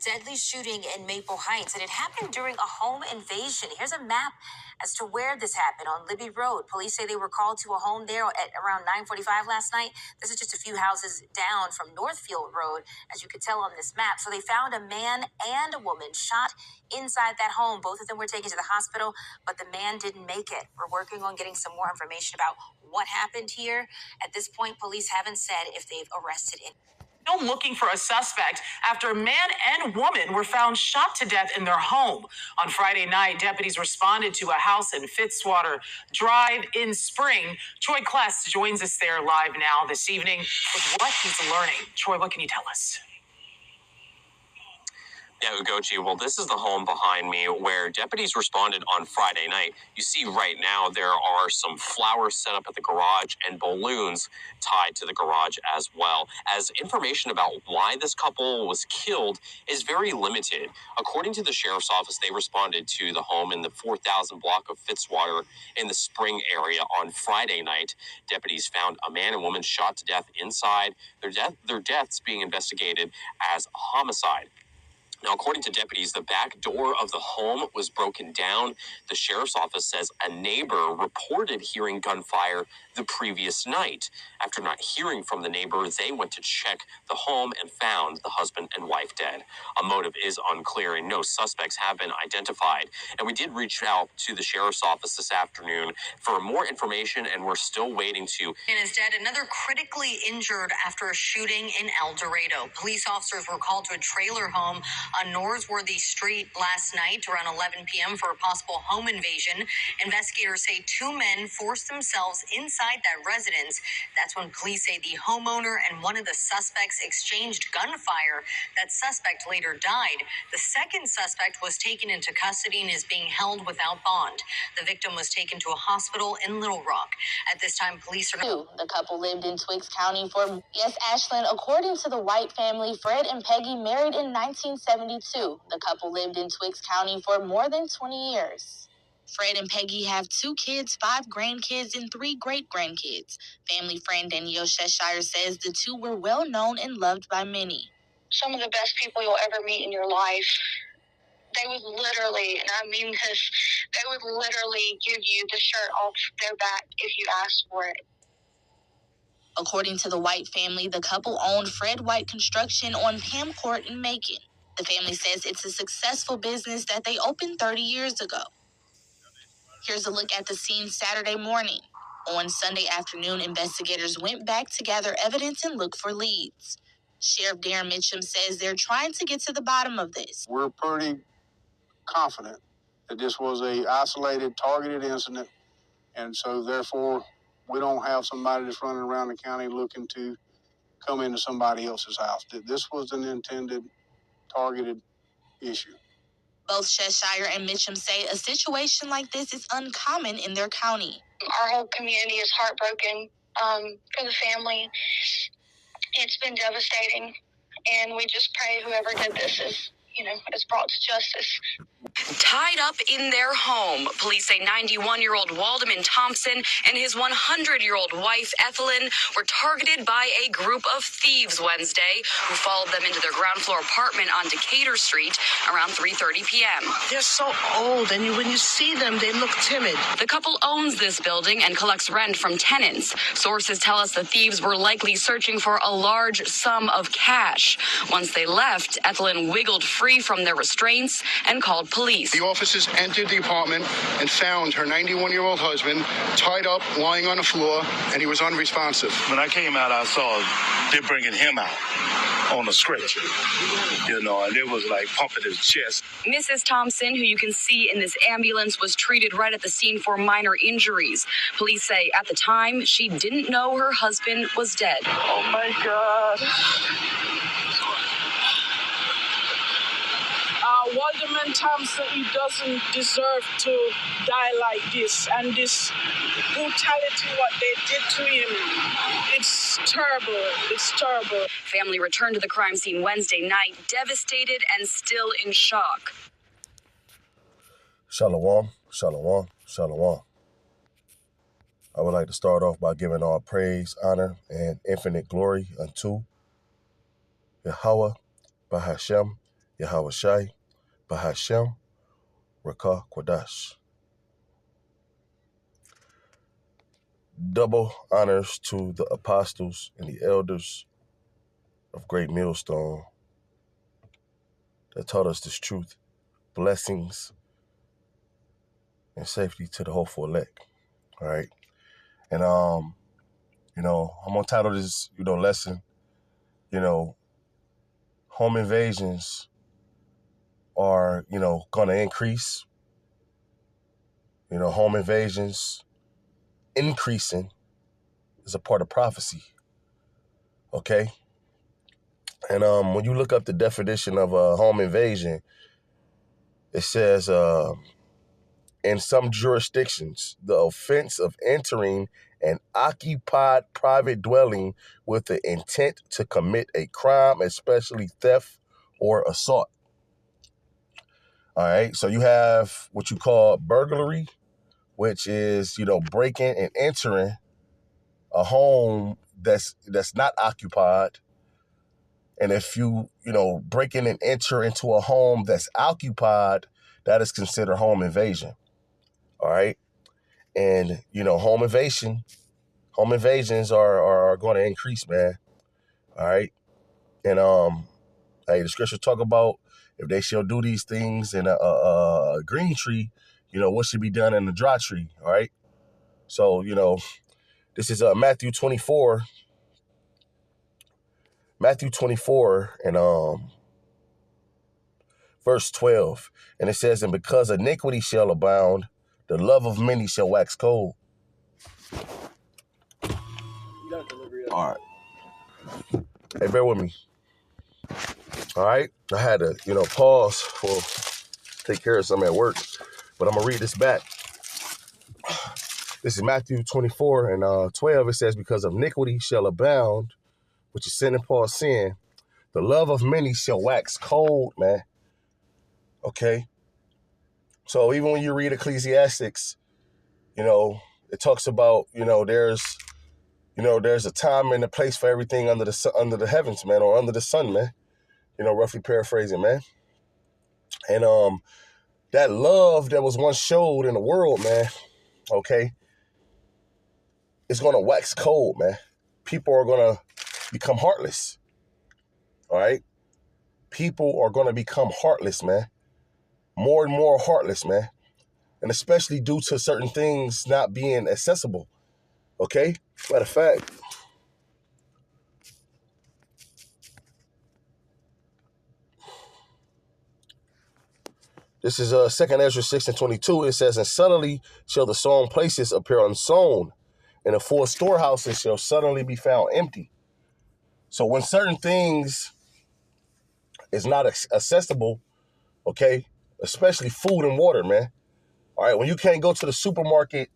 deadly shooting in Maple Heights, and it happened during a home invasion. Here's a map as to where this happened on Libby Road. Police say they were called to a home there at around 9:45 last night. This is just a few houses down from Northfield Road, as you could tell on this map. So they found a man and a woman shot inside that home. Both of them were taken to the hospital, but the man didn't make it. We're working on getting some more information about what happened here. At this point, police haven't said if they've arrested anyone. Still looking for a suspect after a man and woman were found shot to death in their home. On Friday night, deputies responded to a house in Fitzwater Drive in Spring. Troy Kless joins us there live now this evening with what he's learning. Troy, what can you tell us? Yeah, Ugochi, well, this is the home behind me where deputies responded on Friday night. You see right now there are some flowers set up at the garage and balloons tied to the garage as well. As information about why this couple was killed is very limited. According to the sheriff's office, they responded to the home in the 4,000 block of Fitzwater in the Spring area on Friday night. Deputies found a man and woman shot to death inside. Their deaths being investigated as a homicide. Now, according to deputies, the back door of the home was broken down. The sheriff's office says a neighbor reported hearing gunfire the previous night. After not hearing from the neighbor, they went to check the home and found the husband and wife dead. A motive is unclear and no suspects have been identified. And we did reach out to the sheriff's office this afternoon for more information, and we're still waiting to. And is dead. Another critically injured after a shooting in El Dorado. Police officers were called to a trailer home on Norsworthy Street last night around 11 p.m. for a possible home invasion. Investigators say two men forced themselves inside that residence. That's when police say the homeowner and one of the suspects exchanged gunfire. That suspect later died. The second suspect was taken into custody and is being held without bond. The victim was taken to a hospital in Little Rock. At this time, police are... The couple lived in Twiggs County for... Yes, Ashland, according to the White family, Fred and Peggy married in 1972. The couple lived in Twiggs County for more than 20 years. Fred and Peggy have 2 kids, 5 grandkids, and 3 great-grandkids. Family friend Danielle Cheshire says the two were well-known and loved by many. Some of the best people you'll ever meet in your life. They would literally, and I mean this, they would literally give you the shirt off their back if you asked for it. According to the White family, the couple owned Fred White Construction on Pam Court in Macon. The family says it's a successful business that they opened 30 years ago. Here's a look at the scene Saturday morning. On Sunday afternoon, investigators went back to gather evidence and look for leads. Sheriff Darren Mitchum says they're trying to get to the bottom of this. We're pretty confident that this was a isolated, targeted incident, and so therefore we don't have somebody that's running around the county looking to come into somebody else's house. This was an intended, targeted issue. Both Cheshire and Mitchum say a situation like this is uncommon in their county. Our whole community is heartbroken for the family. It's been devastating, and we just pray whoever did this is brought to justice. Tied up in their home, police say 91-year-old Waldemar Thompson and his 100-year-old wife, Ethelyn, were targeted by a group of thieves Wednesday who followed them into their ground floor apartment on Decatur Street around 3:30 p.m. They're so old, and when you see them, they look timid. The couple owns this building and collects rent from tenants. Sources tell us the thieves were likely searching for a large sum of cash. Once they left, Ethelyn wiggled free from their restraints and called police. The officers entered the apartment and found her 91-year-old husband tied up, lying on the floor, and he was unresponsive. When I came out, I saw they're bringing him out on a stretcher, and it was like pumping his chest. Mrs. Thompson, who you can see in this ambulance, was treated right at the scene for minor injuries. Police say at the time, she didn't know her husband was dead. Oh, my God. Waldemar Thompson, he doesn't deserve to die like this. And this brutality, what they did to him, it's terrible. It's terrible. Family returned to the crime scene Wednesday night, devastated and still in shock. Shalom, shalom, shalom. I would like to start off by giving all praise, honor, and infinite glory unto Yahweh, Bahashem, Yahweh Shai, Bahashem, Rakah Kwadash. Double honors to the apostles and the elders of Great Millstone that taught us this truth. Blessings and safety to the hopeful elect. All right. And, I'm going to title this, lesson, home invasions are, going to increase. Home invasions increasing is a part of prophecy. Okay. And when you look up the definition of a home invasion, it says, in some jurisdictions, the offense of entering an occupied private dwelling with the intent to commit a crime, especially theft or assault. All right. So you have what you call burglary, which is, breaking and entering a home that's not occupied. And if you, break in and enter into a home that's occupied, that is considered home invasion. All right. And, home invasions are going to increase, man. All right. And, the scriptures talk about if they shall do these things in a green tree, what should be done in a dry tree. All right. So, this is Matthew 24 and verse 12. And it says, and because iniquity shall abound, the love of many shall wax cold. All right. Hey, bear with me. All right. I had to, pause for take care of something at work, but I'm going to read this back. This is Matthew 24 and 12. It says, because of iniquity shall abound, which is sin and Paul's sin, the love of many shall wax cold, man. Okay. So even when you read Ecclesiastics, it talks about, there's a time and a place for everything under the heavens, man, or under the sun, man. Roughly paraphrasing, man. And that love that was once showed in the world, man, okay, it's going to wax cold, man. People are going to become heartless. All right? People are going to become heartless, man. More and more heartless, man. And especially due to certain things not being accessible. Okay? Matter of fact, this is 2 Ezra 6 and 22. It says, and suddenly shall the sown places appear unsown, and the full storehouses shall suddenly be found empty. So when certain things is not accessible, okay, especially food and water, man. All right, when you can't go to the supermarket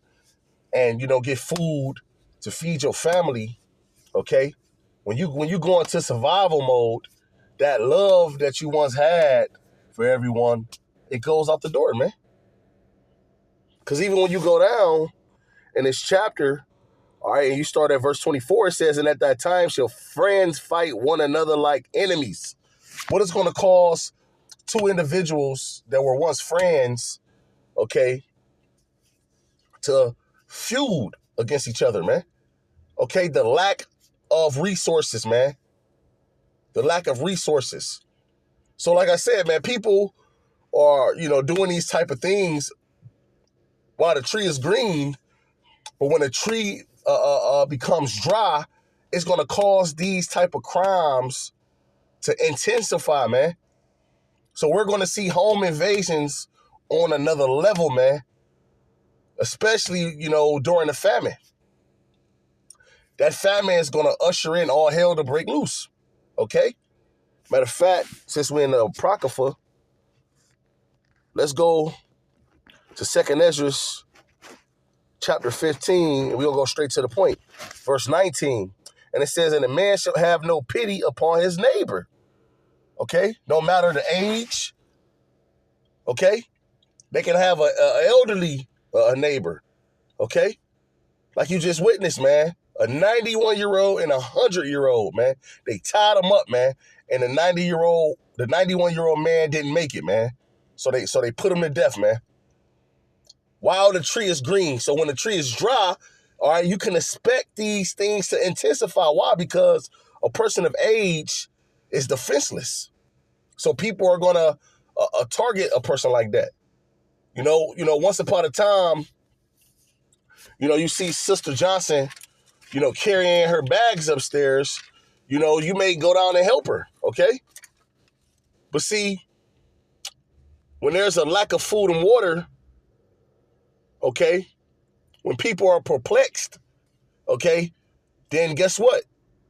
and, get food to feed your family, okay, when you go into survival mode, that love that you once had for everyone, it goes out the door, man. Because even when you go down in this chapter, all right, and you start at verse 24, it says, and at that time shall friends fight one another like enemies. What is going to cause two individuals that were once friends, okay, to feud against each other, man? Okay, the lack of resources, man. The lack of resources. So like I said, man, people are, doing these type of things while the tree is green, but when the tree becomes dry, it's going to cause these type of crimes to intensify, man. So we're going to see home invasions on another level, man, especially, during the famine. That famine is going to usher in all hell to break loose, okay? Matter of fact, since we're in the Apocrypha, let's go to 2 Ezra chapter 15, and we're going to go straight to the point. Verse 19, and it says, and a man shall have no pity upon his neighbor, okay? No matter the age, okay? They can have an elderly neighbor, okay? Like you just witnessed, man. A 91-year-old and a 100-year-old, man. They tied them up, man. And the 90-year-old the 91-year-old man didn't make it, man. So they put him to death, man. While the tree is green. So when the tree is dry, all right, you can expect these things to intensify. Why? Because a person of age is defenseless. So people are going to target a person like that. You know, once upon a time, you see Sister Johnson, carrying her bags upstairs. You may go down and help her, okay? But see, when there's a lack of food and water, okay, when people are perplexed, okay, then guess what?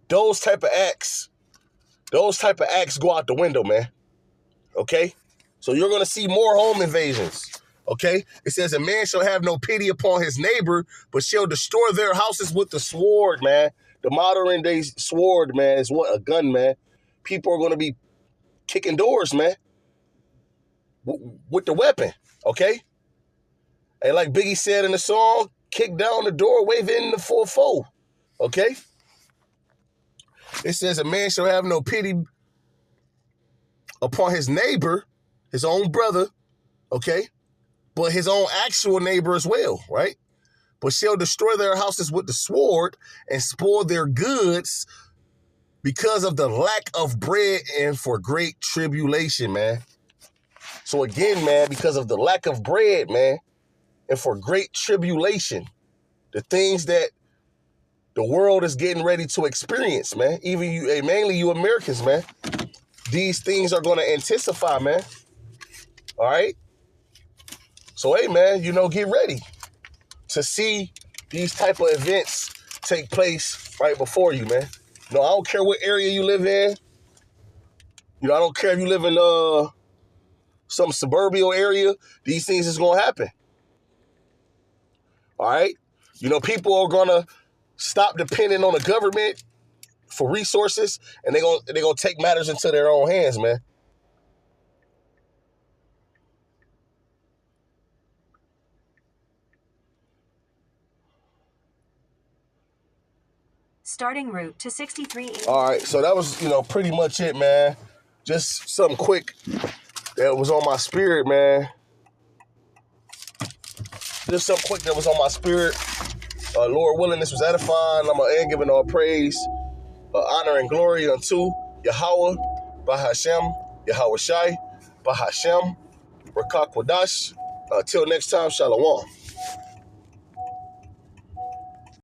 Those type of acts go out the window, man. Okay? So you're going to see more home invasions. Okay? It says a man shall have no pity upon his neighbor, but shall destroy their houses with the sword, man. The modern day sword, man, is what? A gun, man. People are going to be kicking doors, man, with the weapon. Okay? And like Biggie said in the song, kick down the door, wave in the 4-4. Okay? It says a man shall have no pity upon his neighbor, his own brother, okay, but his own actual neighbor as well, right? But shall destroy their houses with the sword and spoil their goods because of the lack of bread and for great tribulation, man. So again, man, because of the lack of bread, man, and for great tribulation, the things that the world is getting ready to experience, man, even you, and mainly you Americans, man, these things are going to intensify, man. All right? So, hey, man, get ready to see these type of events take place right before you, man. I don't care what area you live in. I don't care if you live in some suburban area. These things is going to happen. All right? People are going to stop depending on the government for resources, and they're gonna take matters into their own hands, man. Starting route to 63. All right, so that was, pretty much it, man. Just something quick that was on my spirit, man. Just something quick that was on my spirit. Lord willing, this was edifying. I'm going to end giving all praise, honor, and glory unto Yahweh, Bahashem, Yahweh Shai, Bahashem, Rakak Wadash. Till next time, Shalom.